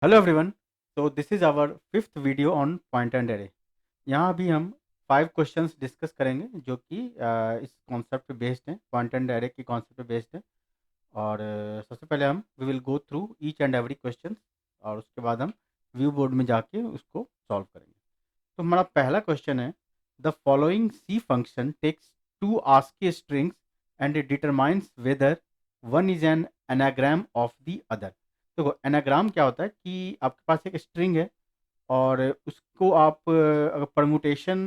Hello everyone. तो this is our fifth video on point and array. यहाँ भी हम 5 क्वेश्चंस डिस्कस करेंगे जो कि इस कॉन्सेप्ट पे बेस्ड हैं, पॉइंट एंड एरे की कॉन्सेप्ट पे बेस्ड है। और सबसे पहले हम we will go through each and every question और उसके बाद हम व्यू बोर्ड में जाके उसको सॉल्व करेंगे। तो हमारा पहला क्वेश्चन है, the following C function takes two ASCII strings and determines whether one is an anagram of the other. देखो एनाग्राम क्या होता है कि आपके पास एक स्ट्रिंग है और उसको आप अगर परमुटेशन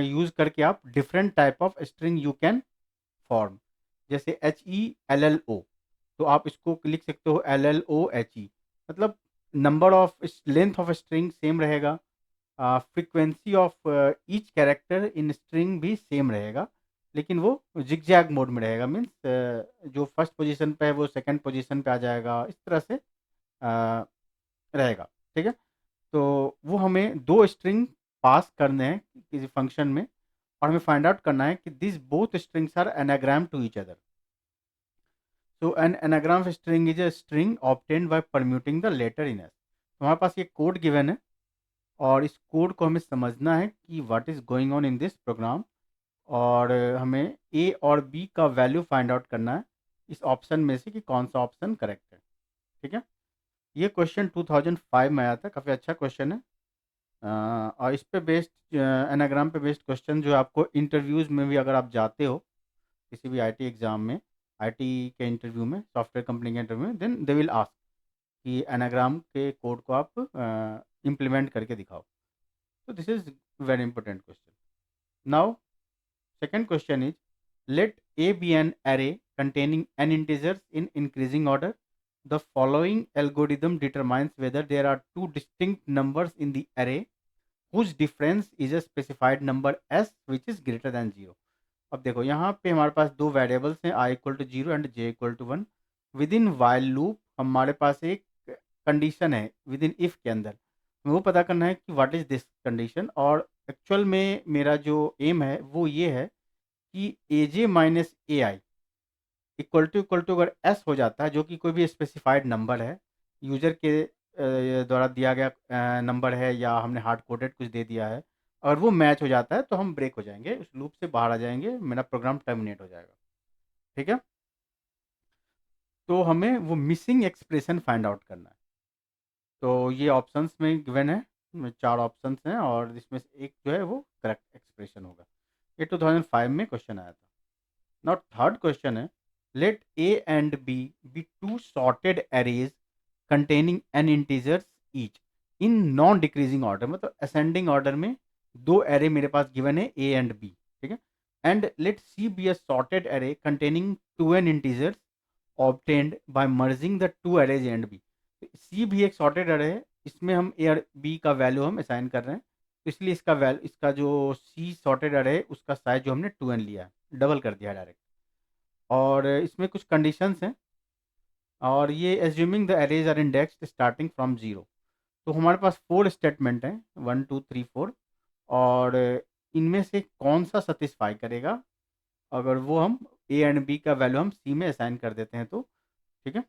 यूज़ करके आप different type of string you can form. जैसे HELLO, तो आप इसको लिख सकते हो LLOHE। मतलब number of length of string same रहेगा, frequency of each character in string भी सेम रहेगा, लेकिन वो जिगजैग मोड में रहेगा। मीन्स जो फर्स्ट पोजीशन पे है वो सेकंड पोजीशन पे आ जाएगा, इस तरह से रहेगा। ठीक है, तो वो हमें दो स्ट्रिंग पास करने हैं किसी फंक्शन में और हमें फाइंड आउट करना है कि this both strings are anagram to each other. So an anagram of string is a string obtained by permuting the letter in S। तो हमारे पास ये कोड गिवन है और इस कोड को हमें समझना है कि what is going on in this program, और हमें ए और बी का वैल्यू फाइंड आउट करना है इस ऑप्शन में से कि कौन सा ऑप्शन करेक्ट है। ठीक है, ये क्वेश्चन 2005 में आया था, काफ़ी अच्छा क्वेश्चन है। और इस पे बेस्ड एनाग्राम पे बेस्ड क्वेश्चन जो है आपको इंटरव्यूज़ में भी अगर आप जाते हो किसी भी आईटी एग्ज़ाम में, आईटी के इंटरव्यू में, सॉफ्टवेयर कंपनी के इंटरव्यू में, देन दे विल आस्क कि एनाग्राम के कोड को आप इम्प्लीमेंट करके दिखाओ। तो this is very important question. Now second question is, let A be an array containing n integers in increasing order. The following algorithm determines whether there are two distinct numbers in the array whose difference is a specified number s which is greater than 0। अब देखो यहाँ पे हमारे पास दो variables हैं, i equal to 0 and j equal to 1। Within while loop हमारे पास एक कंडीशन है विद इन इफ के अंदर, हमें वो पता करना है कि व्हाट इज दिस कंडीशन। और एक्चुअल में मेरा जो एम है वो ये है कि A J minus A I equal to अगर एस हो जाता है, जो कि कोई भी स्पेसिफाइड नंबर है, यूजर के द्वारा दिया गया नंबर है या हमने हार्ड कोडेड कुछ दे दिया है, और वो मैच हो जाता है तो हम ब्रेक हो जाएंगे, उस लूप से बाहर आ जाएंगे, मेरा प्रोग्राम टर्मिनेट हो जाएगा। ठीक है, तो हमें वो मिसिंग एक्सप्रेशन फाइंड आउट करना है। तो ये ऑप्शंस में गिवन है, 4 ऑप्शंस हैं और इसमें से एक जो है वो करेक्ट एक्सप्रेशन होगा। ये 2005 में क्वेश्चन आया था। नाउ थर्ड क्वेश्चन है, let A and B be two sorted arrays containing N integers each in non decreasing order. मतलब असेंडिंग ऑर्डर में दो एरे मेरे पास गिवन है ए एंड बी। ठीक है, and let C be a sorted array containing two N integers obtained by merging the two arrays and B. C भी एक sorted array है, इसमें हम ए और बी का वैल्यू हम असाइन कर रहे हैं, तो इसलिए इसका वैल्यू, इसका जो सी सॉर्टेड एरे है उसका साइज जो हमने 2n लिया है, डबल कर दिया है डायरेक्ट। और इसमें कुछ कंडीशंस हैं और ये assuming the arrays are indexed starting from 0। तो हमारे पास 4 स्टेटमेंट हैं, 1 2 3 4, और इनमें से कौन सा सेटिस्फाई करेगा अगर वो हम ए एंड बी का वैल्यू हम सी में असाइन कर देते हैं तो। ठीक है,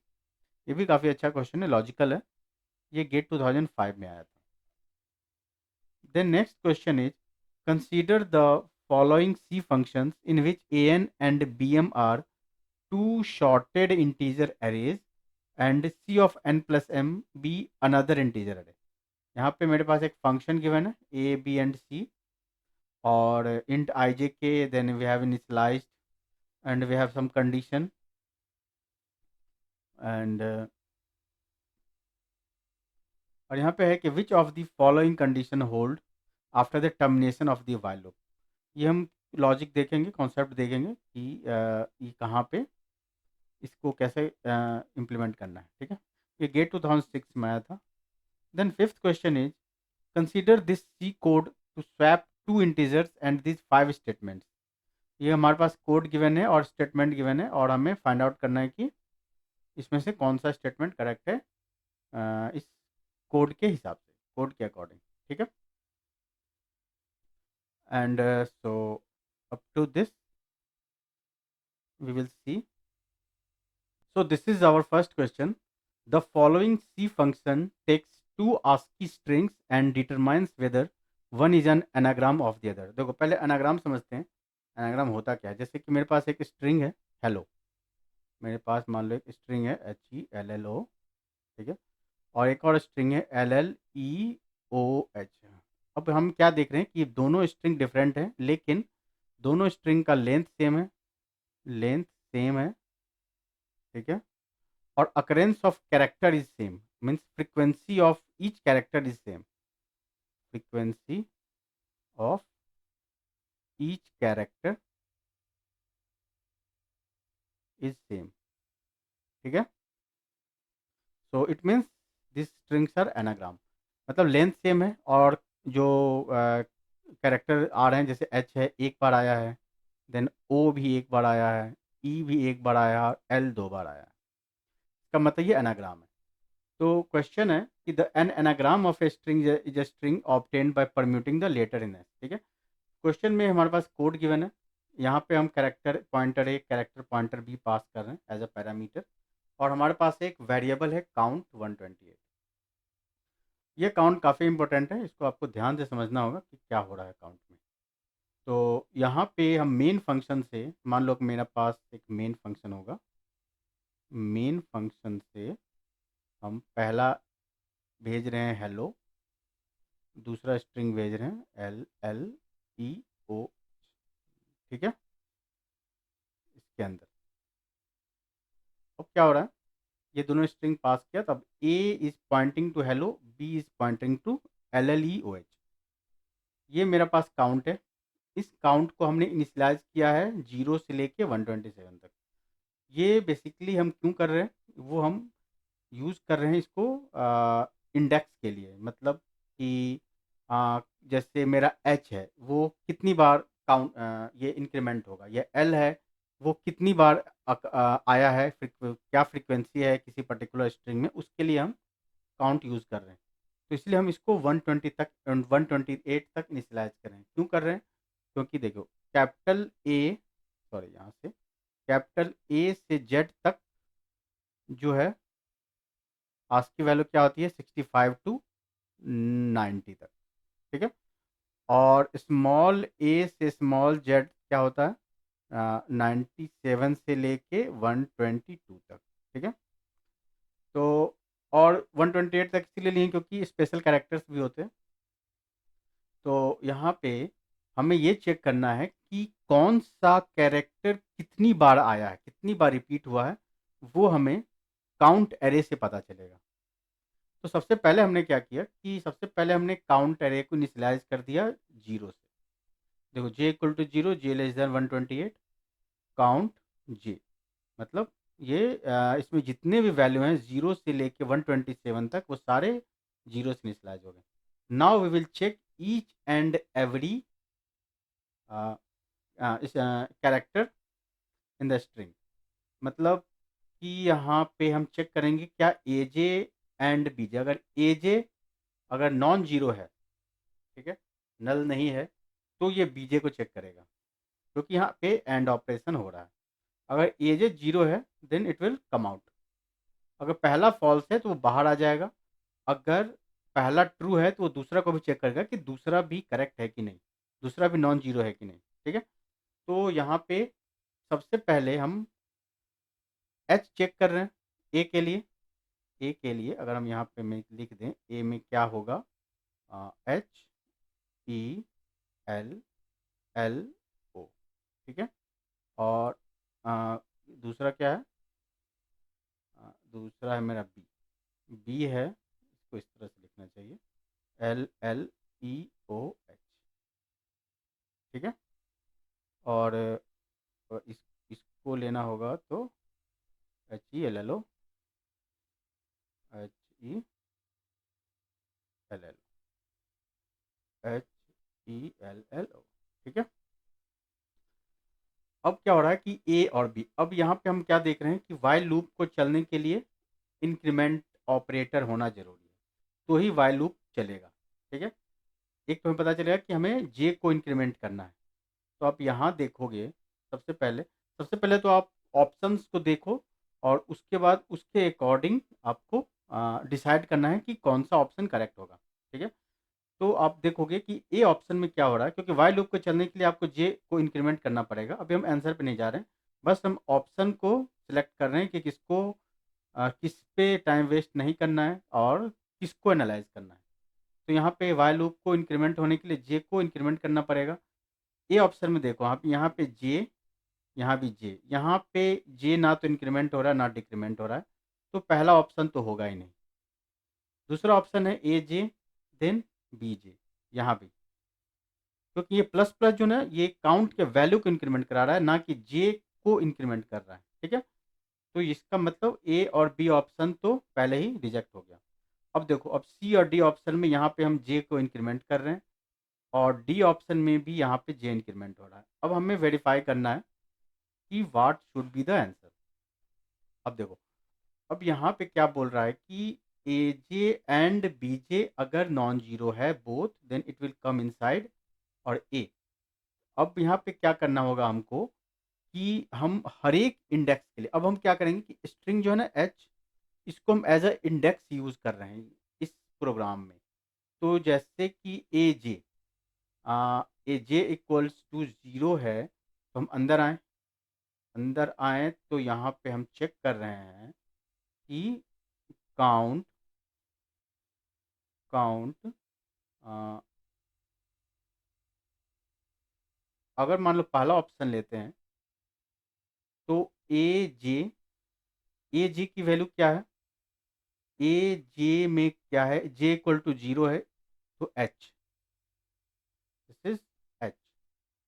ये भी काफ़ी अच्छा क्वेश्चन है, लॉजिकल है, ये गेट 2005 में आया था। Then next question is, consider the following C functions in which A N and B M are two shorted integer arrays and c of n plus m be another integer array। यहाँ पे मेरे पास एक function given है A B and सी और int I j k, then we have initialized and we have some condition and और यहाँ पे है कि which of the following condition hold after the termination of the while loop। ये हम logic देखेंगे, concept देखेंगे कि ये कहाँ पे इसको कैसे इम्प्लीमेंट करना है। ठीक है, ये गेट 2006 में आया था। Then fifth question is, consider this C code to swap two integers and this 5 statements. ये हमारे पास कोड गिवन है और स्टेटमेंट गिवन है और हमें फाइंड आउट करना है कि इसमें से कौन सा स्टेटमेंट करेक्ट है इस कोड के हिसाब से, कोड के अकॉर्डिंग। ठीक है, and so up to this we will see. So this is our first question. The following C function takes two ASCII strings and determines whether one is an anagram of the other. देखो पहले anagram समझते हैं। Anagram होता क्या है? जैसे कि मेरे पास एक स्ट्रिंग है हेलो, मेरे पास मान लो एक स्ट्रिंग है HELLO, ठीक है, और एक और स्ट्रिंग है LLEOH। अब हम क्या देख रहे हैं कि दोनों स्ट्रिंग डिफरेंट हैं, लेकिन दोनों स्ट्रिंग का लेंथ सेम है, लेंथ सेम है, ठीक है, और occurrence of character is same, means frequency of each character is same, frequency of each character is same, ठीक है। So it means this strings are anagram, मतलब लेंथ सेम है और जो कैरेक्टर आ रहे हैं, जैसे एच है एक बार आया है, देन ओ भी एक बार आया है, ई भी एक बार आया है, एल दो बार आया है। इसका मतलब ये एनाग्राम है। तो क्वेश्चन है कि the an anagram of a string is a string obtained by permuting the letter in S, ठीक है। क्वेश्चन में हमारे पास कोड गिवन है, यहाँ पे हम character pointer A character pointer B pass कर रहे हैं एज अ पैरामीटर, और हमारे पास एक वेरिएबल है काउंट 128। ये काउंट काफ़ी इंपॉर्टेंट है, इसको आपको ध्यान से समझना होगा कि क्या हो रहा है काउंट में। तो यहाँ पे हम मेन फंक्शन से, मान लो कि मेरे पास एक मेन फंक्शन होगा, मेन फंक्शन से हम पहला भेज रहे हैं हेलो, दूसरा स्ट्रिंग भेज रहे हैं LLEO, ठीक है। इसके अंदर अब क्या हो रहा है, ये दोनों स्ट्रिंग पास किया, तब A is pointing to hello, B is pointing to LLEOH। ये मेरा पास काउंट है, इस काउंट को हमने इनिशियलाइज किया है 0 से लेके 127 तक। ये बेसिकली हम क्यों कर रहे हैं, वो हम यूज़ कर रहे हैं इसको इंडेक्स के लिए, मतलब कि जैसे मेरा एच है वो कितनी बार काउंट ये इंक्रीमेंट होगा, ये एल है वो कितनी बार आया है, क्या फ्रीक्वेंसी है किसी पर्टिकुलर स्ट्रिंग में, उसके लिए हम काउंट यूज़ कर रहे हैं। तो इसलिए हम इसको 120 तक 128 तक इनिशियलाइज कर रहे हैं। क्यों कर रहे हैं? क्योंकि देखो कैपिटल ए, सॉरी यहाँ से कैपिटल ए से जेड तक जो है आस्क की वैल्यू क्या होती है 65 टू 90 तक, ठीक है। और स्मॉल ए से स्मॉल जेड क्या होता है 97 से लेके 122 तक, ठीक है। तो और 128 तक इसीलिए लिए क्योंकि स्पेशल कैरेक्टर्स भी होते हैं। तो यहाँ पे हमें ये चेक करना है कि कौन सा कैरेक्टर कितनी बार आया है, कितनी बार रिपीट हुआ है, वो हमें काउंट एरे से पता चलेगा। तो सबसे पहले हमने क्या किया कि सबसे पहले हमने काउंट एरे को इनिशियलाइज कर दिया 0 से। देखो j equal to 0, j less than 128, count j, मतलब ये इसमें जितने भी वैल्यू हैं 0 से लेके 127 तक वो सारे 0 से इनिशियलाइज हो गए। Now we will check each and every इस कैरेक्टर इन द स्ट्रिंग, मतलब कि यहाँ पे हम चेक करेंगे क्या AJ एंड BJ, अगर AJ अगर नॉन जीरो है, ठीक है, नल नहीं है, तो ये BJ को चेक करेगा, क्योंकि यहाँ पे एंड ऑपरेशन हो रहा है। अगर AJ जीरो है then it will come out, अगर पहला फॉल्स है तो वो बाहर आ जाएगा, अगर पहला ट्रू है तो वो दूसरा को भी चेक करेगा कि दूसरा भी करेक्ट है कि नहीं, दूसरा भी नॉन जीरो है कि नहीं, ठीक है। तो यहाँ पे सबसे पहले हम H चेक कर रहे हैं ए के लिए। ए के लिए अगर हम यहाँ पे में लिख दें ए में क्या होगा HELLO, ठीक है। और दूसरा क्या है, दूसरा है मेरा बी है, इसको इस तरह से लिखना चाहिए LLEOH, ठीक है। और इसको लेना होगा तो HELLO, HELLO, HELLO, ठीक है। अब क्या हो रहा है कि ए और बी, अब यहाँ पे हम क्या देख रहे हैं कि वाइल लूप को चलने के लिए इंक्रीमेंट ऑपरेटर होना जरूरी है, तो ही वाइल लूप चलेगा, ठीक है। एक तो हमें पता चलेगा कि हमें जे को इंक्रीमेंट करना है। तो आप यहाँ देखोगे सबसे पहले तो आप ऑप्शंस को देखो, और उसके बाद उसके अकॉर्डिंग आपको डिसाइड करना है कि कौन सा ऑप्शन करेक्ट होगा। ठीक है, तो आप देखोगे कि ए ऑप्शन में क्या हो रहा है, क्योंकि वाई लूप को चलने के लिए आपको जे को इंक्रीमेंट करना पड़ेगा। अभी हम आंसर पे नहीं जा रहे हैं, बस हम ऑप्शन को सिलेक्ट कर रहे हैं कि किसको किस पे टाइम वेस्ट नहीं करना है और किसको एनालाइज करना है। तो यहाँ पे वाई लूप को इंक्रीमेंट होने के लिए जे को इंक्रीमेंट करना पड़ेगा। ए ऑप्शन में देखो आप, यहाँ पे जे, यहाँ भी जे, यहाँ पे जे ना तो इंक्रीमेंट हो रहा है ना डिक्रीमेंट हो रहा है, तो पहला ऑप्शन तो होगा ही नहीं। दूसरा ऑप्शन है ए जे देन बी जे, यहाँ भी, क्योंकि ये प्लस प्लस जो ना ये काउंट के वैल्यू को इंक्रीमेंट करा रहा है, ना कि जे को इंक्रीमेंट कर रहा है। ठीक है, तो इसका मतलब ए और बी ऑप्शन तो पहले ही रिजेक्ट हो गया। अब देखो, अब सी और डी ऑप्शन में यहाँ पे हम जे को इंक्रीमेंट कर रहे हैं और डी ऑप्शन में भी यहाँ पे जे इंक्रीमेंट हो रहा है। अब हमें वेरीफाई करना है कि what should be the answer. अब देखो, अब यहाँ पे क्या बोल रहा है कि A J and B J अगर नॉन जीरो है both, then it will come inside और ए। अब यहाँ पे क्या करना होगा हमको कि हम हर एक इंडेक्स के लिए, अब हम क्या करेंगे कि स्ट्रिंग जो है ना एच, इसको हम एज अ इंडेक्स यूज कर रहे हैं इस प्रोग्राम में। तो जैसे कि A J equals to zero है, तो हम अंदर आए तो यहाँ पे हम चेक कर रहे हैं कि काउंट काउंट अगर मान लो पहला ऑप्शन लेते हैं तो ए जे की वैल्यू क्या है, ए जे में क्या है, जे इक्वल टू जीरो है, तो H, this is H,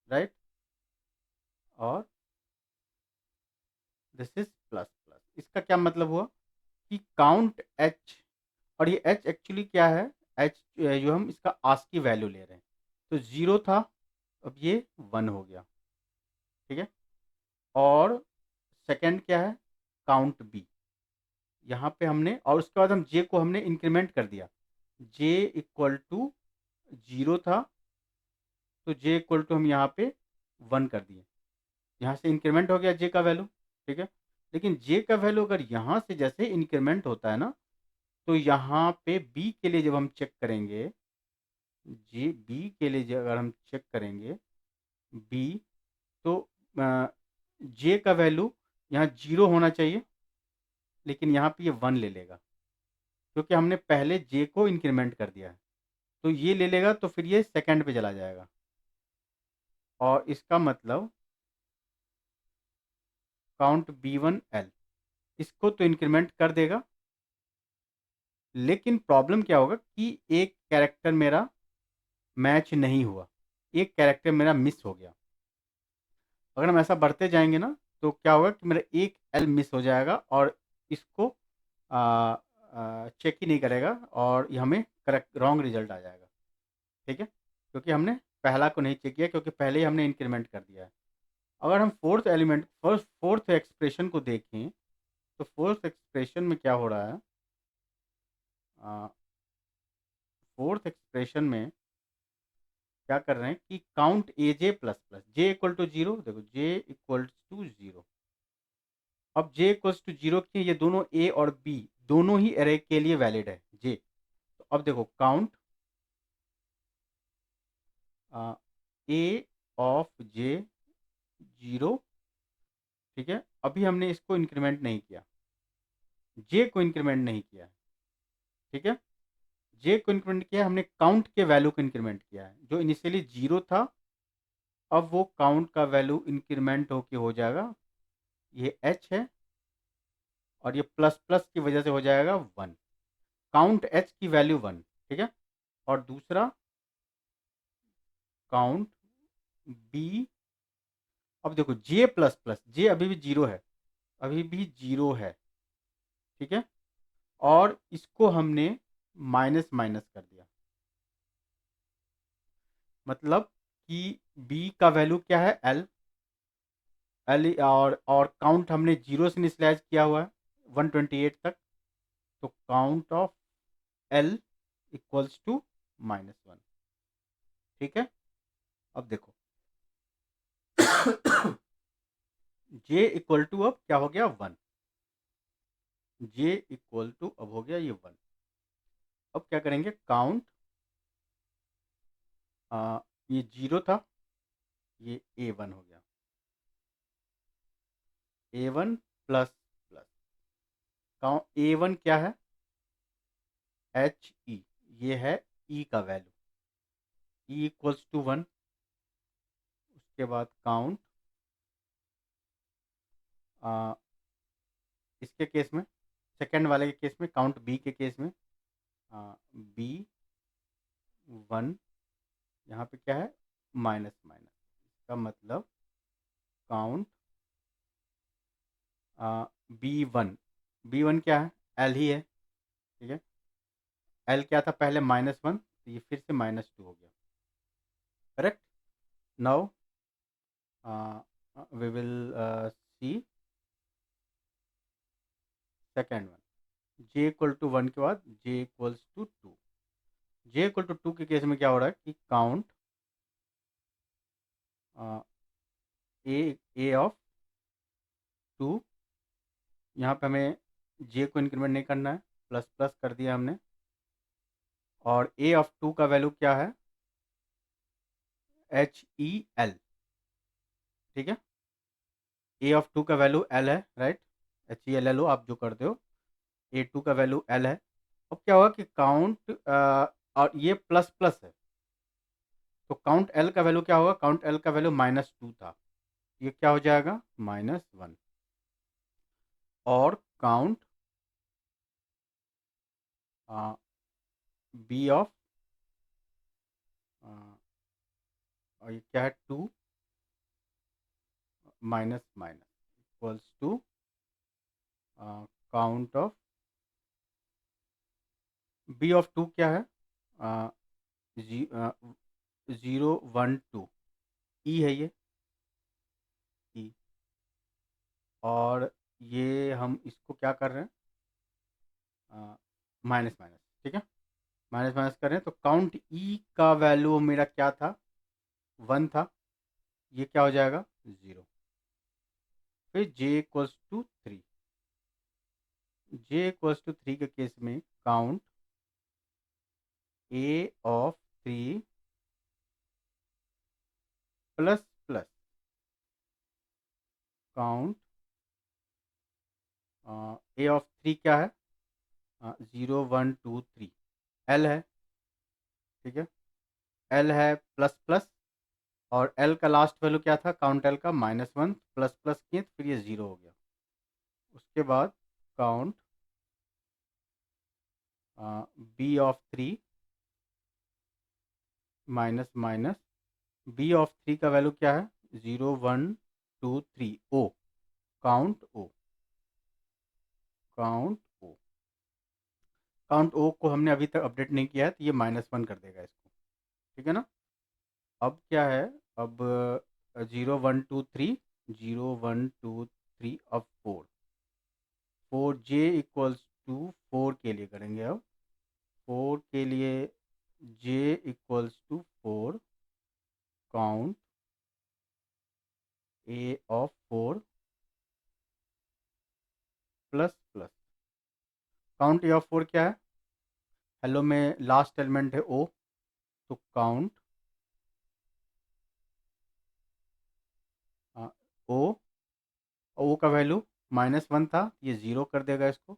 right, और दिस इज प्लस प्लस। इसका क्या मतलब हुआ कि काउंट एच, और ये एच एक्चुअली क्या है, एच जो हम इसका आस्की वैल्यू ले रहे हैं, तो जीरो था, अब ये वन हो गया। ठीक है, और सेकंड क्या है, काउंट बी, यहाँ पे हमने, और उसके बाद हम जे को हमने इंक्रीमेंट कर दिया, जे इक्वल टू जीरो था, तो जे इक्वल टू हम यहाँ पे वन कर दिए, यहाँ से इंक्रीमेंट हो गया जे का वैल्यू। ठीक है, लेकिन जे का वैल्यू अगर यहाँ से जैसे इंक्रीमेंट होता है ना, तो यहाँ पे बी के लिए जब हम चेक करेंगे, जे बी के लिए अगर हम चेक करेंगे बी, तो जे का वैल्यू यहाँ जीरो होना चाहिए, लेकिन यहाँ पे ये वन ले लेगा, क्योंकि हमने पहले जे को इंक्रीमेंट कर दिया है, तो ये ले लेगा, तो फिर ये सेकंड पे चला जाएगा, और इसका मतलब काउंट बी वन एल, इसको तो इंक्रीमेंट कर देगा, लेकिन प्रॉब्लम क्या होगा कि एक कैरेक्टर मेरा मैच नहीं हुआ, एक कैरेक्टर मेरा मिस हो गया। अगर हम ऐसा बढ़ते जाएंगे ना, तो क्या होगा कि मेरा एक एल मिस हो जाएगा और इसको चेक ही नहीं करेगा, और ये हमें करेक्ट रॉन्ग रिजल्ट आ जाएगा। ठीक है, क्योंकि हमने पहला को नहीं चेक किया, क्योंकि पहले ही हमने इंक्रीमेंट कर दिया है। अगर हम फोर्थ एक्सप्रेशन को देखें, तो फोर्थ एक्सप्रेशन में क्या हो रहा है, फोर्थ एक्सप्रेशन में क्या कर रहे हैं कि count A J plus plus, J equal to zero, देखो जे इक्वल टू जीरो, अब जे इक्वल टू जीरो के ये दोनों ए और बी दोनों ही एरे के लिए वैलिड है जे। तो अब देखो count A of J zero. ठीक है, अभी हमने इसको इंक्रीमेंट नहीं किया, जे को इंक्रीमेंट नहीं किया है। ठीक है, जे को इंक्रीमेंट किया, हमने काउंट के वैल्यू को इंक्रीमेंट किया है, जो इनिशियली जीरो था, अब वो काउंट का वैल्यू इंक्रीमेंट होके हो जाएगा, ये एच है, और ये प्लस प्लस की वजह से हो जाएगा वन, काउंट एच की वैल्यू वन। ठीक है, और दूसरा काउंट बी, अब देखो जे प्लस प्लस, जे अभी भी जीरो है, अभी भी जीरो है। ठीक है, और इसको हमने माइनस माइनस कर दिया, मतलब कि बी का वैल्यू क्या है, एल, और काउंट हमने जीरो से इनिशियलाइज किया हुआ है 128 तक, तो count of L equals to minus one. ठीक है, अब देखो जे इक्वल टू अब क्या हो गया, वन, जे इक्वल टू, अब हो गया ये 1। अब क्या करेंगे, काउंट, ये 0 था, ये A1 हो गया, A1 plus plus, count A1 क्या है, HE, ये है E का वैल्यू, E इक्वल्स टू 1। उसके बाद काउंट, इसके केस में, सेकेंड वाले के केस में, काउंट B के केस में, B1, यहाँ पे क्या है, माइनस माइनस, इसका मतलब काउंट B1, B1 क्या है, L ही है, ठीक है। L क्या था पहले, -1, तो ये फिर से -2 हो गया, correct. Now we will see second one, J equal to 1 के बाद J equals to 2। J equal to 2 के केस में क्या हो रहा है कि काउंट A ऑफ 2, यहाँ पे हमें J को इंक्रीमेंट नहीं करना है, प्लस प्लस कर दिया हमने, और A ऑफ 2 का वैल्यू क्या है, HEL, ठीक है। A ऑफ 2 का वैल्यू L है, राइट, HELLO आप जो करते हो, A2 का वैल्यू L है। अब क्या होगा कि काउंट, और ये प्लस प्लस है, तो काउंट L का वैल्यू क्या होगा, काउंट L का वैल्यू -2 था, ये क्या हो जाएगा, -1। और काउंट B ऑफ, और ये क्या है, 2 minus minus equals to count of B of 2 क्या है, 0 1 2, E है ये, E। और ये हम इसको क्या कर रहे हैं, माइनस माइनस, ठीक है, माइनस माइनस कर रहे हैं, तो काउंट E का वैल्यू मेरा क्या था, 1 था, ये क्या हो जाएगा, 0। फिर J equals to 3, J equals to 3 के केस में count A of 3 plus plus count A of 3 क्या है, 0 1 2 3, L है, ठीक है, L है प्लस प्लस, और L का लास्ट वैल्यू क्या था, काउंट L का -1, प्लस प्लस किए तो फिर ये 0 हो गया। उसके बाद count B of 3 minus minus, B of 3 का वैल्यू क्या है, 0 1 2 3, O, count O, count O, count O को हमने अभी तक अपडेट नहीं किया है, तो ये -1 कर देगा इसको, ठीक है ना। अब क्या है, अब 0 1 2 3, 0 1 2 3, अब 4, 4J इक्वल्स टू 4 के लिए करेंगे अब, 4 के लिए J equals to 4, count A of 4 plus plus, count A of 4 क्या है, हेलो में लास्ट एलिमेंट है O, तो काउंट O का वैल्यू -1 था, ये 0 कर देगा इसको,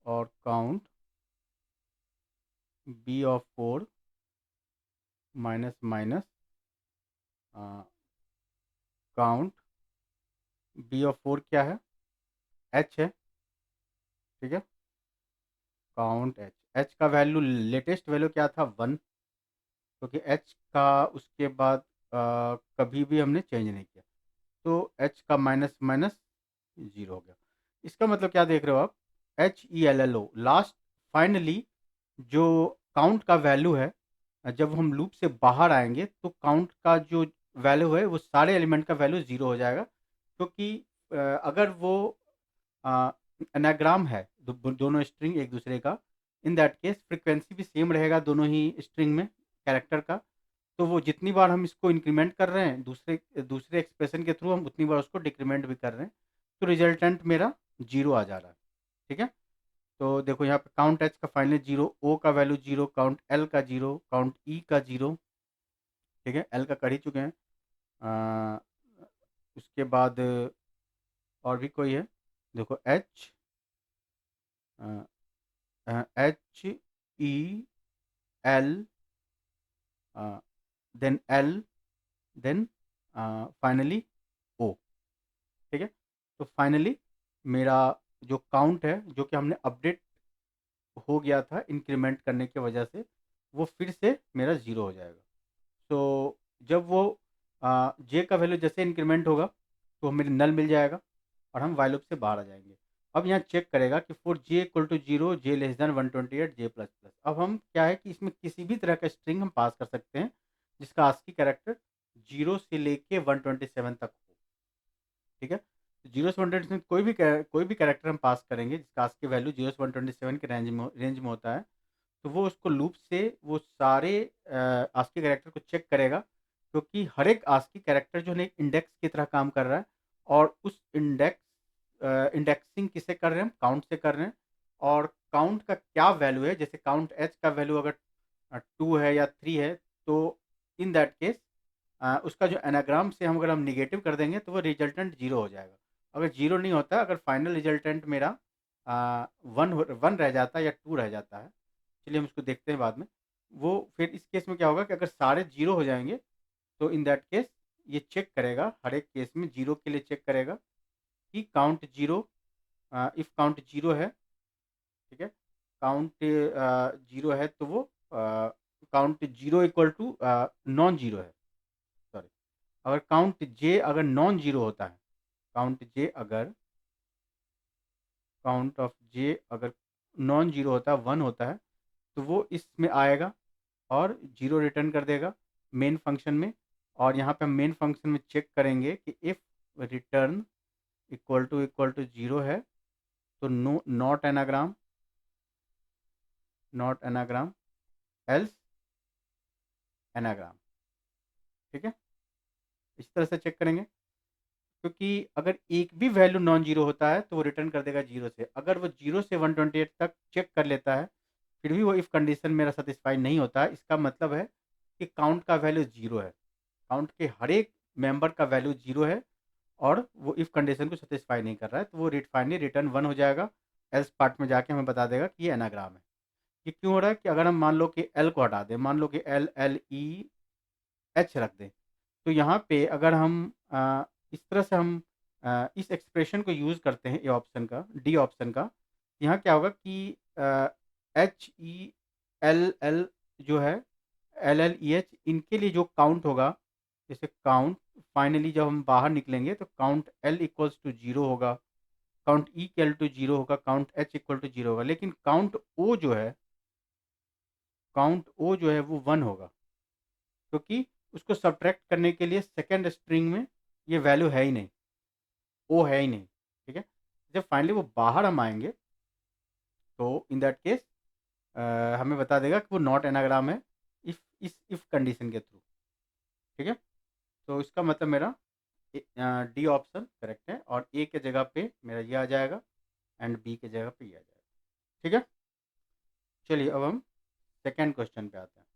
और count B of 4 minus minus, count B of 4 क्या है, H है, ठीक है, काउंट H का वैल्यू, लेटेस्ट वैल्यू क्या था, 1, क्योंकि H का उसके बाद कभी भी हमने चेंज नहीं किया, तो H का माइनस माइनस 0 हो गया। इसका मतलब क्या देख रहे हो आप, HELLO, लास्ट, फाइनली जो काउंट का वैल्यू है, जब हम लूप से बाहर आएंगे तो काउंट का जो वैल्यू है वो सारे एलिमेंट का वैल्यू 0 हो जाएगा, क्योंकि अगर वो एनाग्राम है, दोनों स्ट्रिंग एक दूसरे का, इन दैट केस फ्रिक्वेंसी भी सेम रहेगा दोनों ही स्ट्रिंग में, कैरेक्टर का, तो वो जितनी बार हम इसको इंक्रीमेंट कर रहे हैं दूसरे दूसरे एक्सप्रेशन के थ्रू, हम उतनी बार उसको डिक्रीमेंट भी कर रहे हैं, तो रिजल्टेंट मेरा 0 आ जा रहा है। ठीक है। तो देखो यहाँ पे काउंट एच का फाइनल 0, ओ का वैल्यू 0, काउंट एल का 0, काउंट ई का 0। ठीक है, एल का कर ही चुके हैं। आ, उसके बाद और भी कोई है, देखो H, H E L, then L, then finally O. ठीक है, तो फाइनली मेरा जो काउंट है, जो कि हमने अपडेट हो गया था इंक्रीमेंट करने की वजह से, वो फिर से मेरा ज़ीरो हो जाएगा। तो जब वो जे का वैल्यू जैसे इंक्रीमेंट होगा तो हमें नल मिल जाएगा और हम वाइल लूप से बाहर आ जाएंगे। अब यहाँ चेक करेगा कि for J equal to zero, J less than 128, J plus plus. अब हम क्या है कि इसमें किसी भी तरह का स्ट्रिंग हम पास कर सकते हैं जिसका आस्की कैरेक्टर 0 से लेके 127 तक हो। ठीक है, तो 0 से 127 कोई भी कैरेक्टर हम पास करेंगे जिसका आस्की वैल्यू 0 से 127 के रेंज में होता है, तो वो उसको लूप से वो सारे आस्की कैरेक्टर को चेक करेगा, क्योंकि हर एक आस्की कैरेक्टर जो है एक इंडेक्स की तरह काम कर रहा है। और उस इंडेक्सिंग किसे कर रहे हैं, हम काउंट से कर रहे हैं। और काउंट का क्या वैल्यू है, जैसे काउंट एच का वैल्यू अगर 2 है या 3 है, तो इन दैट केस उसका जो एनाग्राम से हम अगर हम निगेटिव कर देंगे तो वो रिजल्टेंट जीरो हो जाएगा। अगर जीरो नहीं होता, अगर फाइनल रिजल्टेंट मेरा वन रह जाता है या टू रह जाता है, चलिए हम उसको देखते हैं बाद में। वो फिर इस केस में क्या होगा कि अगर सारे जीरो हो जाएंगे तो इन दैट केस ये चेक करेगा, हर एक केस में जीरो के लिए चेक करेगा कि count zero, if count zero है, ठीक है, काउंट जीरो है तो वो count zero equal to non zero है, सॉरी। अगर काउंट जे अगर नॉन जीरो होता है, काउंट जे अगर काउंट ऑफ जे अगर नॉन जीरो होता है, वन होता है, तो वो इसमें आएगा और जीरो रिटर्न कर देगा मेन फंक्शन में। और यहाँ पे हम मेन फंक्शन में चेक करेंगे कि if return equal to zero है तो no, not anagram, else anagram. ठीक है, इस तरह से चेक करेंगे, क्योंकि अगर एक भी वैल्यू नॉन जीरो होता है तो वो रिटर्न कर देगा जीरो से। अगर वो जीरो से 128 तक चेक कर लेता है फिर भी वो इफ़ कंडीशन मेरा सेटिस्फाई नहीं होता है, इसका मतलब है कि काउंट का वैल्यू जीरो है, काउंट के हर एक मेंबर का वैल्यू जीरो है और वो इफ़ कंडीशन को सेटिस्फाई नहीं कर रहा है, तो वो फाइनली रिटर्न वन हो जाएगा। एल्स पार्ट में जाके हमें बता देगा कि ये एनाग्राम है। ये क्यों हो रहा है कि अगर हम मान लो कि एल को हटा दें, मान लो कि एल एल ई एच रख दें, तो यहाँ पे अगर हम इस तरह से हम इस एक्सप्रेशन को यूज़ करते हैं, ए ऑप्शन का, डी ऑप्शन का, यहाँ क्या होगा कि एच ई एल एल जो है, एल एल ई एच, इनके लिए जो काउंट होगा, जैसे काउंट फाइनली जब हम बाहर निकलेंगे तो count L equals to zero होगा, count E equal to zero होगा, count H equal to zero होगा, लेकिन काउंट ओ जो है वो वन होगा, क्योंकि उसको सब्ट्रैक्ट करने के लिए सेकेंड स्ट्रिंग में ये वैल्यू है ही नहीं, ओ है ही नहीं। ठीक है, जब फाइनली वो बाहर हम आएंगे तो इन दैट केस हमें बता देगा कि वो नॉट एनाग्राम है, इफ कंडीशन के थ्रू। ठीक है, तो इसका मतलब मेरा डी ऑप्शन करेक्ट है और ए के जगह पे मेरा ये आ जाएगा एंड बी के जगह पे ये आ जाएगा। ठीक है, चलिए अब हम सेकेंड क्वेश्चन पे आते हैं।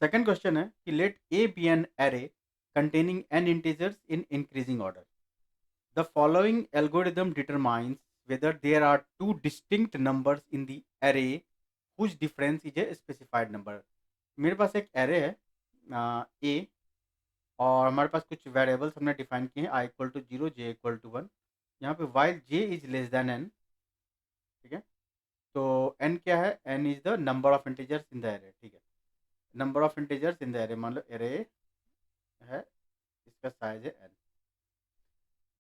सेकेंड क्वेश्चन है कि let A be an array containing n integers in increasing order. The following algorithm determines whether there are two distinct numbers in the array whose difference is a specified number. मेरे पास एक array है ए, और हमारे पास कुछ variables हमने define किए हैं, I equal to zero, J equal to one. यहाँ पे while J is less than N. ठीक है, तो एन क्या है, N is the number of integers in the array. ठीक है, number of integers in the array, मान लो एरे है, इसका साइज है एन।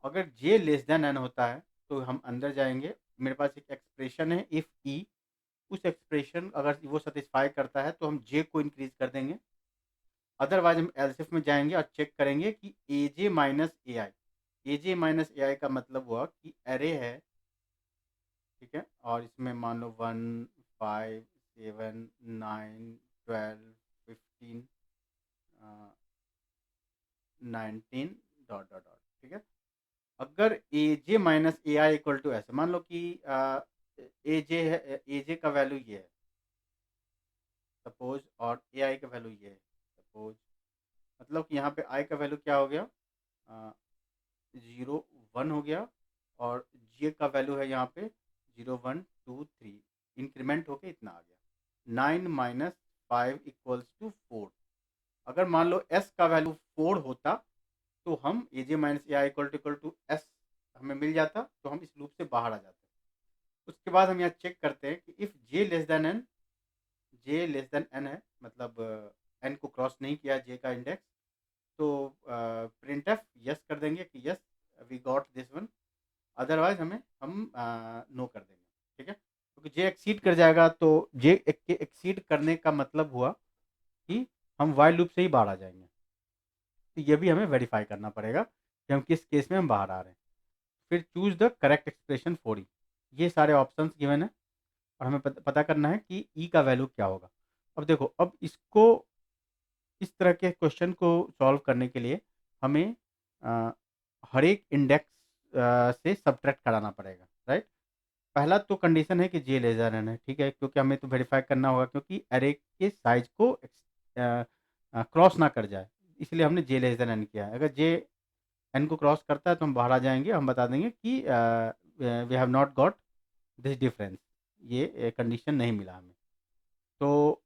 अगर जे लेस देन एन होता है तो हम अंदर जाएंगे, मेरे पास एक एक्सप्रेशन है इफ ई, उस एक्सप्रेशन अगर वो सेटिस्फाई करता है तो हम जे को इंक्रीज कर देंगे। अदरवाइज हम एलसिफ में जाएंगे और चेक करेंगे कि A J minus A I, A J minus A आई का मतलब हुआ कि एरे है, ठीक है, और इसमें मान लो 1 5 7 9 12 15 19 डॉट डॉट डॉट। ठीक है, अगर A J minus A I equal to ऐसे, मान लो कि ए जे है, ए जे का वैल्यू ये है सपोज, और ए आई का वैल्यू ये है सपोज, मतलब कि यहाँ पे आई का वैल्यू क्या हो गया, 0 1 हो गया, और जे का वैल्यू है यहाँ पे 0 1 2 3, इंक्रीमेंट होके इतना आ गया। 9 - 5 = 4। अगर मान लो एस का वैल्यू 4 होता तो हम A J minus A I equal to S हमें मिल जाता, तो हम इस लूप से बाहर आ जाते। उसके बाद हम यहाँ चेक करते हैं कि if J less than N, J less than N है, मतलब एन को क्रॉस नहीं किया जे का इंडेक्स, तो प्रिंट एफ यस कर देंगे कि yes we got this one, otherwise हम नो कर देंगे। ठीक है, क्योंकि जे एक्सीड कर जाएगा, तो जे एक्सीड करने का मतलब हुआ कि हम वाइल लूप से ही बाहर आ जाएंगे। तो ये भी हमें वेरीफाई करना पड़ेगा कि हम किस केस में हम बाहर आ रहे हैं। फिर choose the correct expression for E, ये सारे ऑप्शंस गिवन है और हमें पता करना है कि ई का वैल्यू क्या होगा। अब देखो, अब इसको, इस तरह के क्वेश्चन को सॉल्व करने के लिए हमें अ, हर एक इंडेक्स से सब्ट्रैक्ट कराना पड़ेगा, राइट। पहला तो कंडीशन है कि जे लेजर एन है, ठीक है, क्योंकि हमें तो वेरीफाई करना होगा क्योंकि अरे के साइज को क्रॉस ना कर जाए, इसलिए हमने जे लेजर एन किया है। अगर जे एन को क्रॉस करता है तो हम बाहर आ जाएंगे, हम बता देंगे कि we have not got this difference, ये कंडीशन नहीं मिला हमें। तो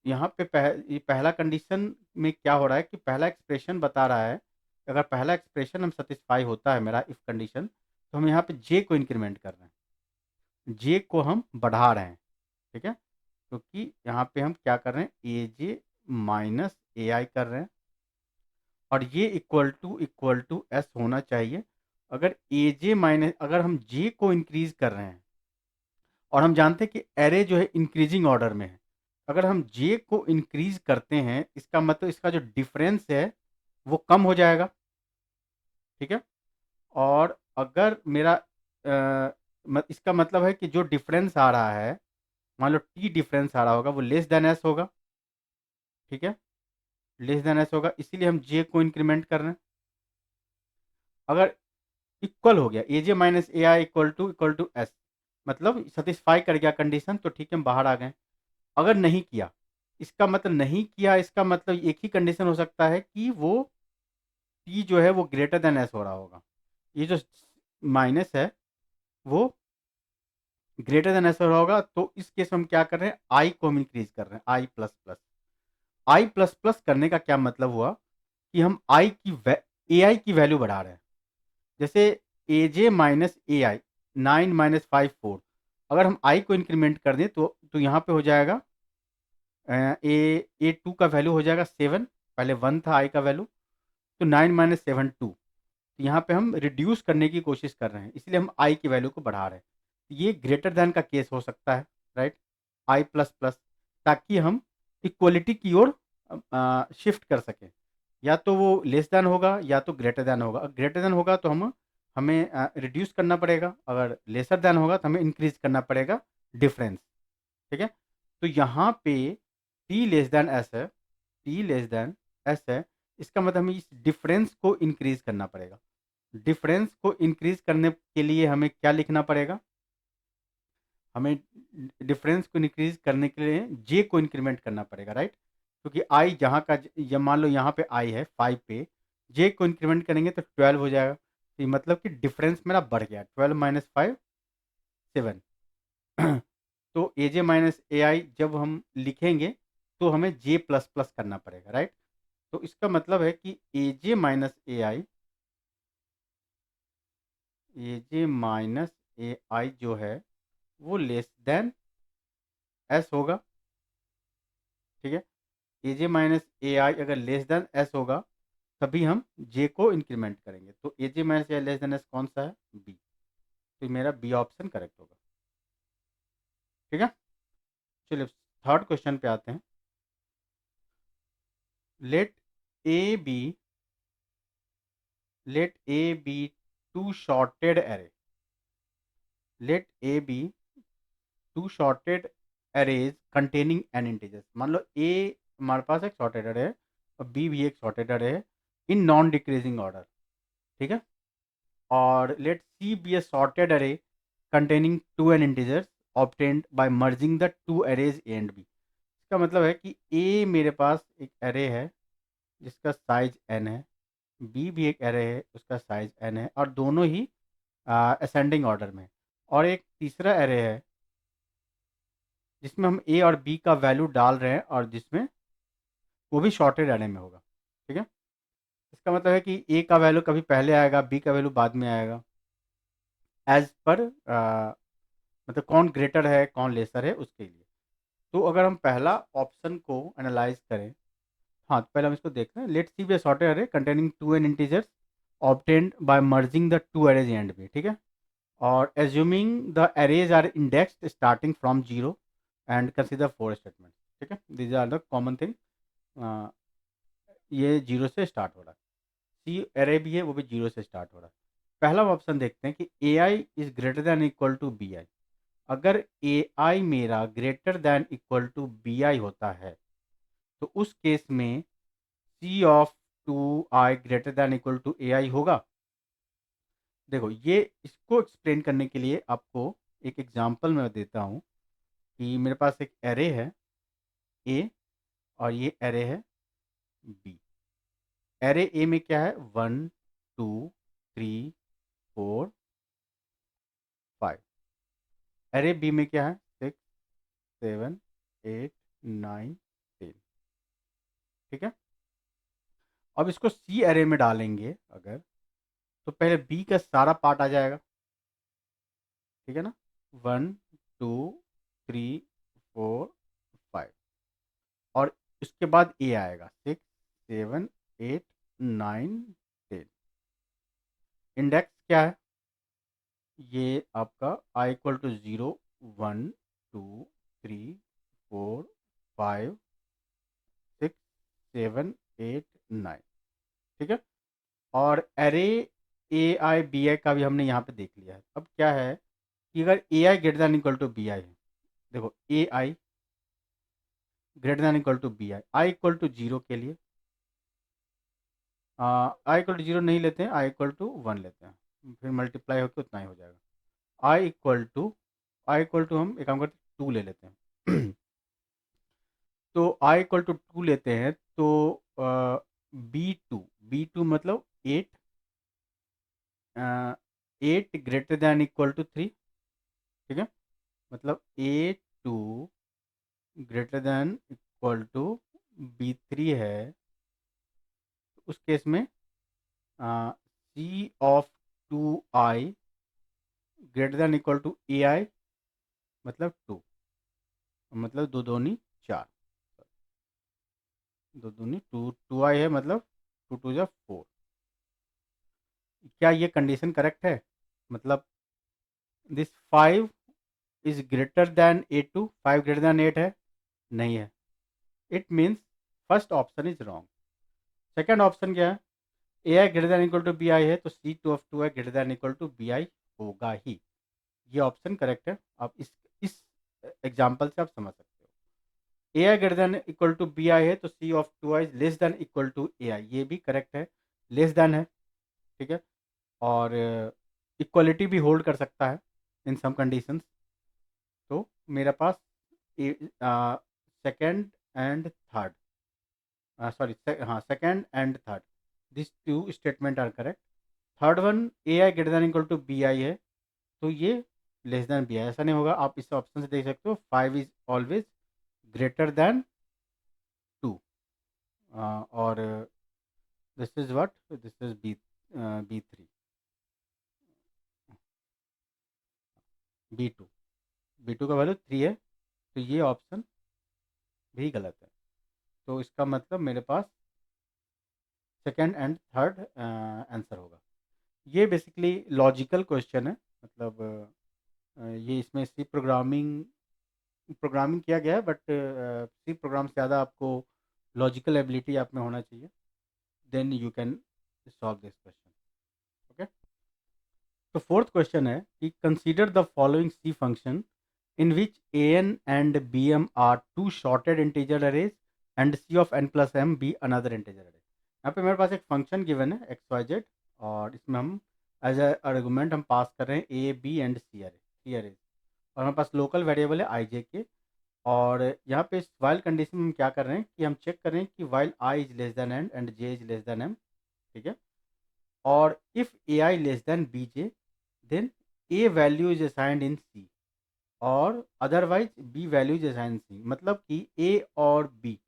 यहाँ पे ये पहला कंडीशन में क्या हो रहा है कि पहला एक्सप्रेशन बता रहा है, अगर पहला एक्सप्रेशन हम सेटिस्फाई होता है मेरा इफ कंडीशन, तो हम यहाँ पे जे को इंक्रीमेंट कर रहे हैं, जे को हम बढ़ा रहे हैं। ठीक है, क्योंकि यहाँ पे हम क्या कर रहे हैं, ए जे माइनस ए आई कर रहे हैं, और ये इक्वल टू एस होना चाहिए। अगर ए जे माइनस, अगर हम जे को इंक्रीज कर रहे हैं और हम जानते हैं कि एरे जो है इंक्रीजिंग ऑर्डर में है, अगर हम जे को इंक्रीज करते हैं इसका मतलब इसका जो डिफरेंस है वो कम हो जाएगा। ठीक है, और अगर मेरा इसका मतलब है कि जो डिफरेंस आ रहा है, मान लो टी डिफरेंस आ रहा होगा, वो लेस देन एस होगा। ठीक है, लेस देन एस होगा, इसीलिए हम जे को इंक्रीमेंट कर रहे हैं। अगर इक्वल हो गया A J minus A I equal to S, मतलब सेटिस्फाई कर गया कंडीशन, तो ठीक है हम बाहर आ गए। अगर नहीं किया, इसका मतलब नहीं किया, इसका मतलब एक ही कंडीशन हो सकता है कि वो टी जो है वो ग्रेटर देन एस हो रहा होगा, ये जो माइनस है वो ग्रेटर देन एस हो रहा होगा। तो इस केस में हम क्या कर रहे हैं, आई को हम इंक्रीज कर रहे हैं, आई प्लस प्लस। आई प्लस प्लस करने का क्या मतलब हुआ कि हम आई की ए आई की वैल्यू बढ़ा रहे हैं। जैसे ए जे माइनस ए आई, 9 - 5 4, अगर हम आई को इंक्रीमेंट कर दें तो यहाँ पे हो जाएगा ए टू का वैल्यू हो जाएगा 7, पहले 1 था आई का वैल्यू, तो 9 - 7 2, तो यहाँ पे हम रिड्यूस करने की कोशिश कर रहे हैं, इसलिए हम आई की वैल्यू को बढ़ा रहे हैं। ये ग्रेटर दैन का केस हो सकता है, राइट, आई प्लस प्लस, ताकि हम इक्वलिटी की ओर शिफ्ट कर सकें। या तो वो लेस दैन होगा या तो ग्रेटर दैन होगा। ग्रेटर दैन होगा तो हमें रिड्यूस करना पड़ेगा, अगर लेसर दैन होगा तो हमें इंक्रीज करना पड़ेगा डिफरेंस। ठीक है, तो यहाँ पे टी लेस दैन एस है, टी लेस दैन एस है, इसका मतलब हमें इस डिफरेंस को इंक्रीज करना पड़ेगा। डिफरेंस को इंक्रीज करने के लिए हमें क्या लिखना पड़ेगा, हमें डिफरेंस को इंक्रीज करने के लिए जे को इंक्रीमेंट करना पड़ेगा, राइट। क्योंकि आई जहाँ का मान लो यहाँ पे आई है 5 पे, जे को इंक्रीमेंट करेंगे तो 12 हो जाएगा, तो ये मतलब कि डिफरेंस मेरा बढ़ गया, 12 - 5 7। तो ए जे माइनस ए आई जब हम लिखेंगे तो हमें जे प्लस प्लस करना पड़ेगा, राइट। तो इसका मतलब है कि ए जे माइनस ए आई जो है वो लेस देन एस होगा। ठीक है, ए जे माइनस ए आई अगर लेस देन एस होगा तभी हम जे को इंक्रीमेंट करेंगे। तो ए J minus A I less then S कौन सा है, बी, तो मेरा बी ऑप्शन करेक्ट होगा। ठीक है, चलिए थर्ड क्वेश्चन पे आते हैं। Let A B two sorted array, let A B two sorted arrays containing N integers. मान लो ए हमारे पास एक शॉर्टेड एरे है और बी भी एक शॉर्टेड एरे है इन नॉन डिक्रीजिंग ऑर्डर। ठीक है, और let C be a sorted array containing two N integers obtained by merging the two arrays A and B. इसका मतलब है कि ए मेरे पास एक अरे है जिसका साइज एन है, बी भी एक अरे है उसका साइज एन है, और दोनों ही असेंडिंग ऑर्डर में है। और एक तीसरा अरे है जिसमें हम ए और बी का वैल्यू डाल रहे हैं और जिसमें वो भी शॉर्टेड अरे में होगा। ठीक है, इसका मतलब है कि ए का वैल्यू कभी पहले आएगा, बी का वैल्यू बाद में आएगा, एज पर मतलब कौन ग्रेटर है कौन लेसर है उसके लिए। तो अगर हम पहला ऑप्शन को एनालाइज करें, हाँ तो पहले हम इसको देखते हैं। Let C be sorted array containing two N integers obtained by merging the two arrays and B. ठीक है, और assuming the arrays are indexed starting from zero and consider four statement. ठीक है, these are the common thing. ये zero से start हो रहा है, सी अरे भी है वो भी जीरो से स्टार्ट हो रहा है। पहला ऑप्शन देखते हैं कि A I is greater than equal to B I. अगर ए आई मेरा greater than equal to B I होता है तो उस केस में C of two I greater than equal to A I होगा। देखो, ये इसको एक्सप्लेन करने के लिए आपको एक एग्जांपल मैं देता हूँ कि मेरे पास एक एरे है ए और ये एरे है बी। एरे ए में क्या है, 1 2 3 4 5। एरे बी में क्या है, 6 7 8 9 10। ठीक है, अब इसको सी एरे में डालेंगे अगर, तो पहले बी का सारा पार्ट आ जाएगा। ठीक है ना, 1 2 3 4 5, और उसके बाद ए आएगा 6 7 8 9 10। इंडेक्स क्या है, ये आपका आई इक्वल टू 0 1 2 3 4 5 6 7 8 9। ठीक है, और array A I B I का भी हमने यहाँ पे देख लिया है। अब क्या है कि अगर A I greater than equal to B I है, देखो A I greater than equal to B I, I equal to zero के लिए आई इक्वल टू जीरो नहीं लेते हैं, आई इक्वल टू वन लेते हैं, फिर मल्टीप्लाई होकर उतना ही हो जाएगा। आई इक्वल टू हम एक काम करते हैं, टू ले लेते हैं। तो आई इक्वल टू टू लेते हैं तो बी टू मतलब 8, 8 ग्रेटर दैन इक्वल टू 3। ठीक है, मतलब A2 greater than equal to B3 है। तो उस केस में C of 2i greater than equal to AI, मतलब 2, मतलब दो दूनी 4, दो दूनी 2 आई है, मतलब 2 2 जा 4। क्या ये कंडीशन करेक्ट है? मतलब this 5 is greater than A2, 5 greater than 8 है? नहीं है। It means first option is wrong. Second option क्या है, A I greater than equal to B I है तो C two of two I greater than equal to B I होगा ही। ये ऑप्शन करेक्ट है। आप इस एग्जाम्पल से आप समझ सकते हो। A I greater than equal to B I है तो C of two I less than equal to A I, ये भी करेक्ट है, लेस दैन है। ठीक है, और इक्वलिटी भी होल्ड कर सकता है इन सम कंडीशंस। तो मेरे पास सेकेंड एंड थर्ड, सॉरी हाँ second and third, this two statement are correct. Third one A I greater than equal to B I है तो ये लेस देन बी आई, ऐसा नहीं होगा। आप इस ऑप्शन से देख सकते हो 5 इज ऑलवेज ग्रेटर देन 2, और this is what, this is B3, B2 का वैल्यू 3 है, तो ये ऑप्शन भी गलत है। तो इसका मतलब मेरे पास सेकेंड एंड थर्ड आंसर होगा। ये बेसिकली लॉजिकल क्वेश्चन है, मतलब ये इसमें सी प्रोग्रामिंग किया गया है, बट सी प्रोग्राम से ज़्यादा आपको लॉजिकल एबिलिटी आप में होना चाहिए, then you can solve this question. Okay, तो फोर्थ क्वेश्चन है कि consider the following C function in which A N and B M are two sorted integer arrays and C of N plus M be another integer array. यहाँ पे मेरे पास एक function given है X Y Z, और इसमें हम as a argument हम पास कर रहे हैं ए बी एंड सी अरे, थ्री अरेज, और हमारे पास लोकल वेरिएबल है आई जे के। और यहाँ पे इस वाइल कंडीशन में हम क्या कर रहे हैं कि हम चेक कर रहे हैं कि while I is less than and J is less than M, ठीक है। और if A I less than B J, then A value is assigned in C, और otherwise B value is assigned C. मतलब कि ए और B,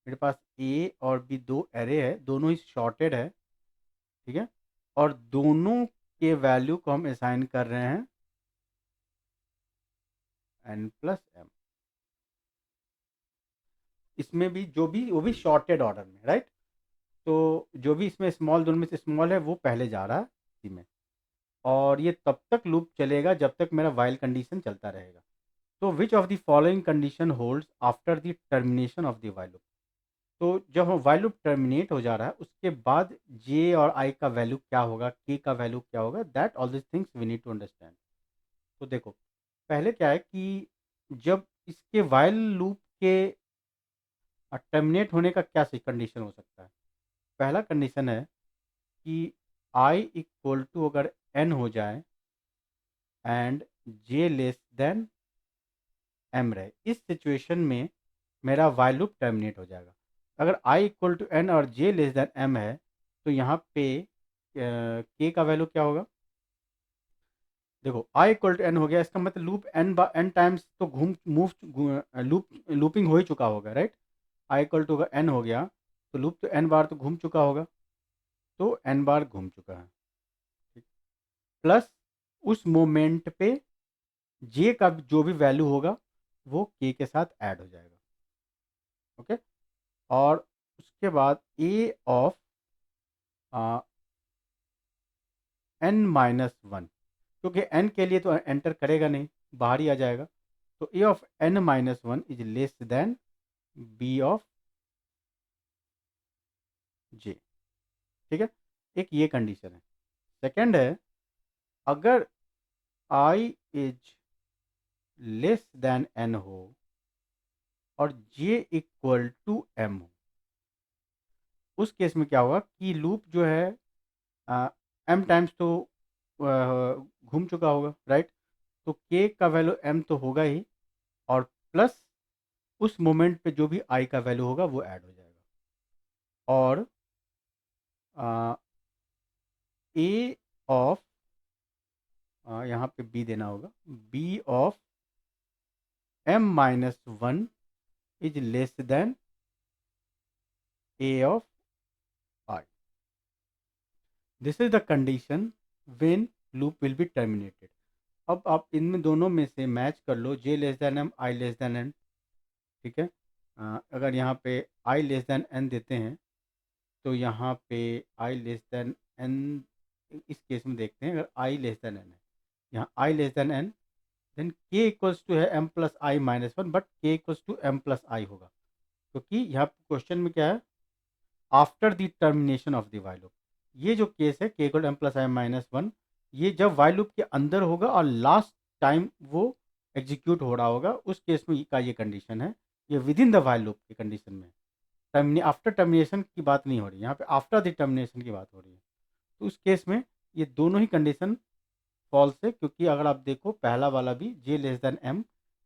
मेरे पास ए और B दो एरे है, दोनों ही शॉर्टेड है, ठीक है। और दोनों के वैल्यू को हम असाइन कर रहे हैं एन प्लस एम। इसमें भी जो भी वो भी शॉर्टेड ऑर्डर में, राइट। तो जो भी इसमें स्मॉल, दोनों में से स्मॉल है वो पहले जा रहा है सी में, और ये तब तक लूप चलेगा जब तक मेरा वाइल कंडीशन चलता रहेगा। तो which of the following condition holds after the termination of the while loop. तो जब हम वाइल लूप टर्मिनेट हो जा रहा है उसके बाद जे और आई का वैल्यू क्या होगा, के का वैल्यू क्या होगा, that all this things we need to understand. तो देखो, पहले क्या है कि जब इसके वाइल लूप के टर्मिनेट होने का क्या सी कंडीशन हो सकता है। पहला कंडीशन है कि आई इक्वल टू अगर एन हो जाए and J less than M रहे, इस सिचुएशन में मेरा वाइल लूप टर्मिनेट हो जाएगा। अगर आई इक्वल टू एन और जे लेस देन एम है तो यहाँ पे के का वैल्यू क्या होगा। देखो आई इक्वल टू एन हो गया, इसका मतलब लूप एन टाइम्स तो घूम मूव लूपिंग हो ही चुका होगा, right. I equal to N हो गया तो लूप तो एन बार तो घूम चुका होगा, तो एन बार घूम चुका है, ठीक। प्लस उस मोमेंट पे जे का जो भी वैल्यू होगा वो के साथ ऐड हो जाएगा, ओके। और उसके बाद ए ऑफ एन माइनस वन, क्योंकि एन के लिए तो एंटर करेगा नहीं, बाहर ही आ जाएगा। तो A of N minus one is less than B of J, ठीक है। एक ये कंडीशन है। सेकंड है, अगर I is less than N हो और जे इक्वल टू एम हो, उस केस में क्या होगा कि लूप जो है एम टाइम्स तो घूम चुका होगा, राइट। तो के का वैल्यू एम तो होगा ही, और प्लस उस मोमेंट पे जो भी आई का वैल्यू होगा वो ऐड हो जाएगा। और ए ऑफ, यहाँ पे बी देना होगा, B of M minus one is less than A of I. This is the condition when loop will be terminated. अब आप इनमें दोनों में से मैच कर लो, J less than M, I less than N, ठीक है। अगर यहाँ पे आई लेस देन एन देते हैं तो यहाँ पे आई लेस देन एन, इस केस में देखते हैं, अगर आई लेस देन एन है, यहाँ I less than N, then K equals to है M plus I minus one, but K equals to M plus I होगा, क्योंकि यहाँ क्वेश्चन में क्या है, after the termination of the while loop. ये जो केस है K equal M plus I minus one, ये जब वाइल लूप के अंदर होगा और लास्ट टाइम वो एग्जीक्यूट हो रहा होगा, उस केस में का ये कंडीशन है। ये with in the while loop की कंडीशन में, आफ्टर टर्मिनेशन की बात नहीं हो रही, यहाँ पे आफ्टर द टर्मिनेशन की बात हो रही है। तो उस केस में ये दोनों ही कंडीशन फॉल्स है, क्योंकि अगर आप देखो पहला वाला भी जे लेस देन एम,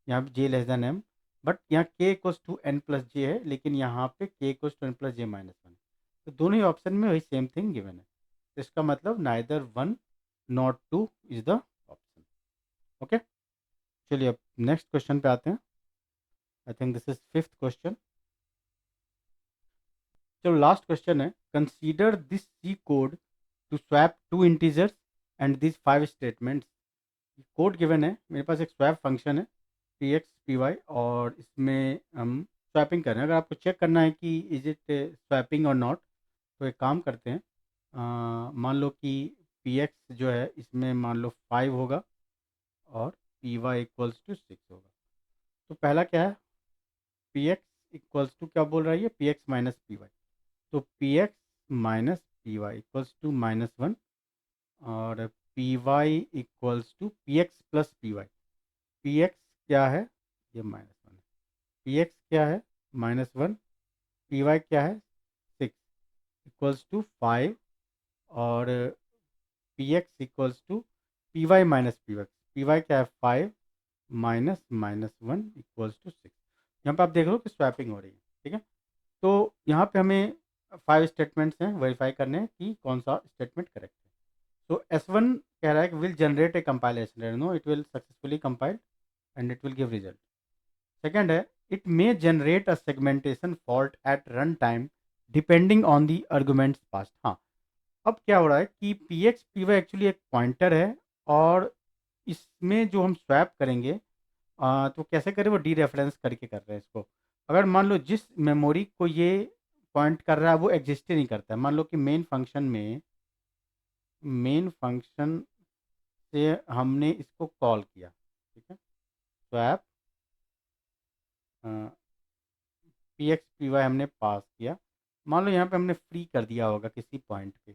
यहाँ पे J less than M, but यहाँ K equals to N plus J है, लेकिन यहाँ पे K equals to N plus J minus one. तो दोनों ही ऑप्शन में वही सेम थिंग गिवन है, तो इसका मतलब neither one not two is the option, okay. चलिए अब नेक्स्ट क्वेश्चन पे आते हैं। I think this is fifth question. चलो लास्ट क्वेश्चन है, consider this C code to swap two integers and this five statements. Code given है, मेरे पास एक स्वैप फंक्शन है पी एक्स पी वाई, और इसमें हम स्वैपिंग कर रहे हैं। अगर आपको चेक करना है कि इज इट स्वैपिंग और नॉट, तो एक काम करते हैं, मान लो कि पी एक्स जो है इसमें मान लो 5 होगा और पी वाई इक्वल्स टू 6 होगा। तो पहला क्या है, पी एक्स इक्वल्स टू क्या बोल रहा है, ये P X minus P Y. तो P X minus P Y equals to minus one, और P Y equals to P X plus P Y. P X क्या है, ये माइनस वन है, पी एक्स क्या है माइनस वन, पी वाई क्या है 6, इक्वल्स टू 5, और P X equals to P Y minus P X. P Y क्या है 5 माइनस माइनस 1 इक्वल्स टू 6। यहाँ पे आप देख रहे हो कि स्वैपिंग हो रही है, ठीक है। तो यहाँ पे हमें 5 स्टेटमेंट्स हैं, वेरीफाई करने हैं कि कौन सा स्टेटमेंट करेक्ट है। तो S1 कह रहा है कि will generate a compilation, no it will successfully compile and it will give result. Second है it may generate a segmentation fault at run time depending on the arguments passed. हाँ, अब क्या हो रहा है कि P X P Y actually एक pointer है, और इसमें जो हम स्वैप करेंगे तो कैसे करें, वो डी रेफरेंस करके कर रहे हैं इसको। अगर मान लो जिस मेमोरी को ये पॉइंट कर रहा है वो एग्जिस्ट ही नहीं करता है, मान लो कि मेन फंक्शन से हमने इसको कॉल किया, ठीक है, swap P X P Y हमने पास किया। मान लो यहाँ पे हमने फ्री कर दिया होगा किसी पॉइंट पे,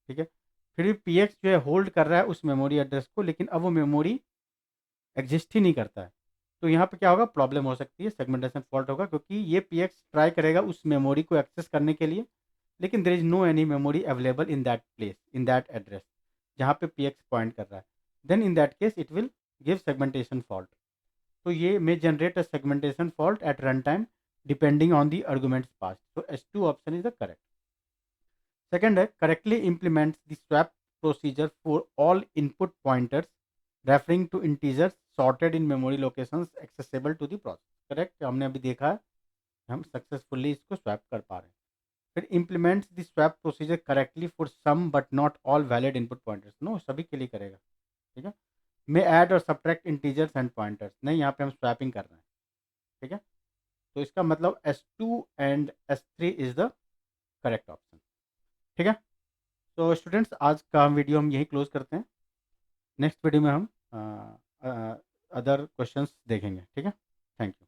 ठीक है, फिर भी पी एक्स जो है होल्ड कर रहा है उस मेमोरी एड्रेस को, लेकिन अब वो मेमोरी एग्जिस्ट ही नहीं करता है। तो यहाँ पे क्या होगा, प्रॉब्लम हो सकती है, सेगमेंटेशन फॉल्ट होगा, क्योंकि ये पी एक्स ट्राई करेगा उस मेमोरी को एक्सेस करने के लिए, लेकिन there is no any memory available in that place, in that address जहाँ पे पी एक्स पॉइंट कर रहा है। Then in that case it will give segmentation fault. तो ये may generate a segmentation fault at runtime depending on the arguments passed. So S2 option is the correct. Second है correctly implements the swap procedure for all input pointers referring to integers sorted in memory locations accessible to the process. Correct, हमने अभी देखा है, हम successfully इसको swap कर पा रहे हैं। फिर implements the swap procedure correctly for some but not all valid input pointers. No, सभी के लिए करेगा, ठीक है। में ऐड और सब्ट्रैक्ट इंटीजर्स एंड पॉइंटर्स, नहीं, यहाँ पे हम स्वैपिंग कर रहे हैं, ठीक है। तो इसका मतलब S2 and S3 is the correct option, ठीक है। तो स्टूडेंट्स आज का वीडियो हम यही क्लोज करते हैं। नेक्स्ट वीडियो में हम अदर क्वेश्चंस देखेंगे, ठीक है। Thank you.